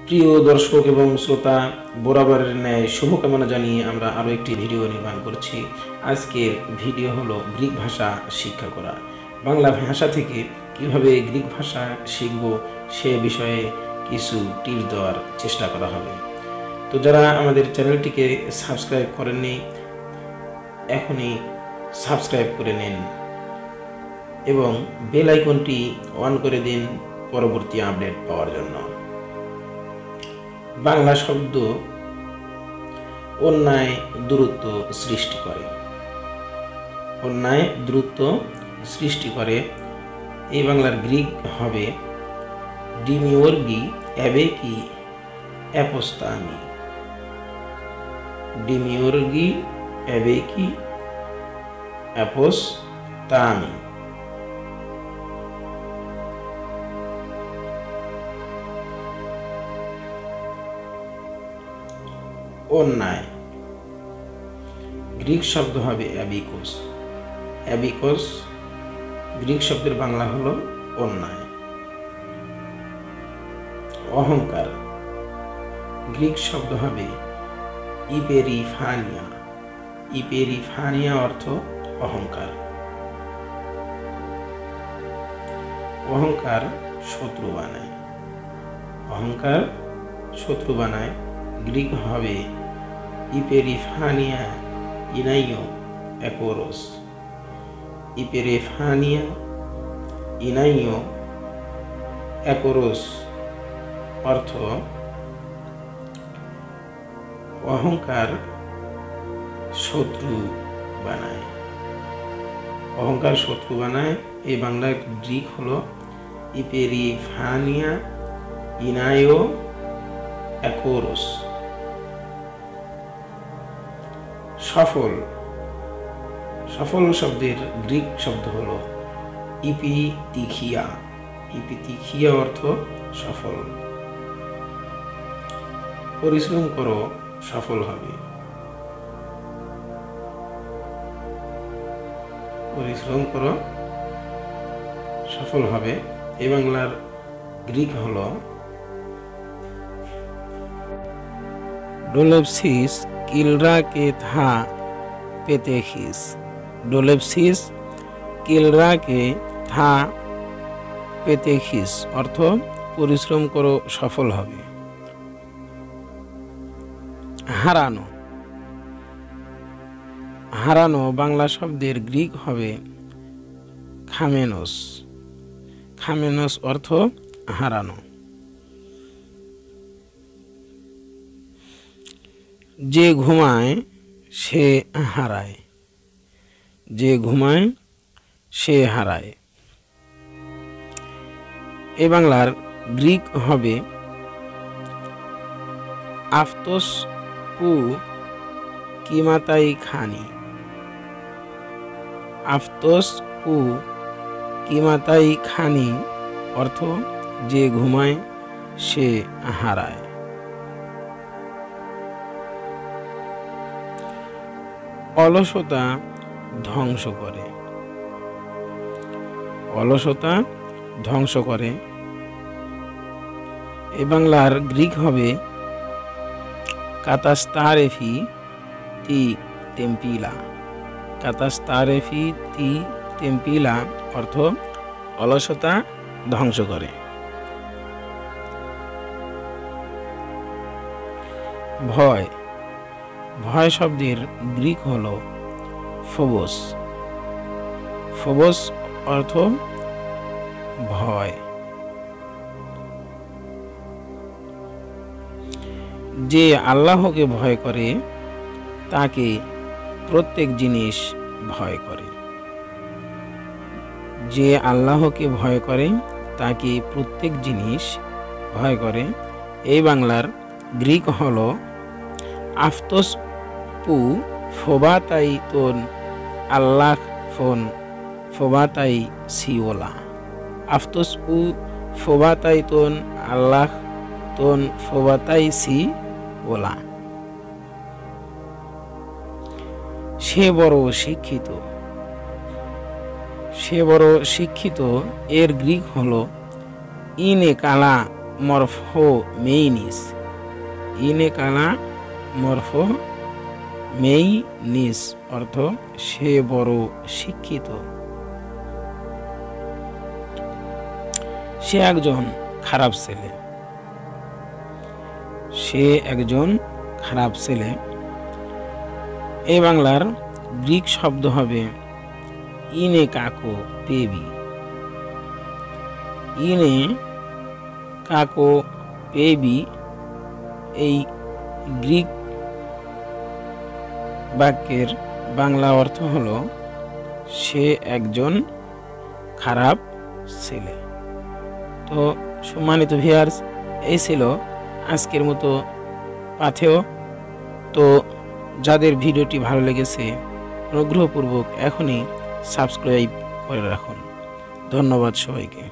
প্রিয় দর্শক এবং শ্রোতা, বরাবরের ন্যায় শুভকামনা জানিয়ে আমরা আরও একটি ভিডিও নির্মাণ করছি। আজকের ভিডিও হলো গ্রিক ভাষা শিক্ষা করা। বাংলা ভাষা থেকে কিভাবে গ্রিক ভাষা শিখব সে বিষয়ে কিছু টিপস দেওয়ার চেষ্টা করা হবে। তো যারা আমাদের চ্যানেলটিকে সাবস্ক্রাইব করেননি, এখনই সাবস্ক্রাইব করে নিন এবং বেল আইকনটি অন করে দিন পরবর্তী আপডেট পাওয়ার জন্য। বাংলা শব্দ অন্যায় দূরত্ব সৃষ্টি করে। অন্যায় দূরত্ব সৃষ্টি করে। এই বাংলার গ্রিক হবে ডিমিওর্গি অ্যাবেকি অ্যাপোস্তামি। ডিমিওর্গি অ্যাবেকি অ্যাপোস্তামি। অন্যায় গ্রিক শব্দ হবে অ্যাবিকোস। অ্যাবিকোস গ্রিক শব্দের বাংলা হলো অন্যায়। অহংকার গ্রিক শব্দ হবে ইপেরিফানিয়া। ইপেরিফানিয়া অর্থ অহংকার। অহংকার শত্রু বানায়। অহংকার শত্রু বানায়। গ্রিক হবে ইপেরিফানিয়া ইনাইও অ্যাকোরোস। ইপেরিফানিয়া ইনাইও অ্যাকোরোস অর্থ অহংকার শত্রু বানায়। অহংকার শত্রু বানায়। এই বাংলার গ্রিক হলো ইপেরিফানিয়া ইনাইও অ্যাকোরোস। সফল সফল শব্দের গ্রিক শব্দ হলো ইপিতিখিয়া। ইপিতিখিয়া অর্থ সফল। পরিশ্রম করো সফল হবে। পরিশ্রম করো সফল হবে। এই বাংলার গ্রিক হলো ডোলেপসিস কিলরাকে থা পেতেখিস। ডোলেপসিস কিলরাকে থা পেতেখিস অর্থ পরিশ্রম করো সফল হবে। হারানো হারানো বাংলা শব্দের গ্রিক হবে খামেনোস। খামেনোস অর্থ হারানো। যে ঘুমায় সে হারায়। যে ঘুমায় সে হারায়। এ বাংলার গ্রিক হবে আফতোস পু কিমাতাই খানি। আফতোস পু কিমাতাই খানি অর্থ যে ঘুমায় সে হারায়। অলসতা ধ্বংস করে। অলসতা ধ্বংস করে। এই বাংলার গ্রিক হবে কাতাস্তারেফি তি টেম্পিলা। কাতাস্তারেফি তি টেম্পিলা অর্থ অলসতা ধ্বংস করে। ভয় ভয় শব্দের গ্রিক হল ফোবোস। ফোবোস অর্থ ভয়। যে আল্লাহকে ভয় করে তাকে প্রত্যেক জিনিস ভয় করে। যে আল্লাহকে ভয় করে তাকে প্রত্যেক জিনিস ভয় করে। এই বাংলার গ্রিক হল আফতোস পু ফোবাতাই তোন আল্লাহ ফোন ফোবাতাই সিওলা। আফতোস পু ফোবাতাই তোন আল্লাহ তোন ফোবাতাই সি ওলা। সে বড় শিক্ষিত। সে বড় শিক্ষিত এর গ্রিক হল ইনে কালা মরফোমেইনিস, ইনে কানা মরফোমেইনিস অর্থ সে বড় শিক্ষিত। সে একজন খারাপ ছেলে, সে একজন খারাপ ছেলে। এই বাংলার গ্রিক শব্দ হবে ইনে কাকো পেবি। ইনে কাকো পেবি এই গ্রিক বাক্যের বাংলা অর্থ হলো সে একজন খারাপ ছেলে। তো সম্মানিত ভিউয়ার্স, এই ছিল আজকের মতো পাথেয়। তো যাদের ভিডিওটি ভালো লেগেছে অনুগ্রহপূর্বক এখনই সাবস্ক্রাইব করে রাখুন। ধন্যবাদ সবাইকে।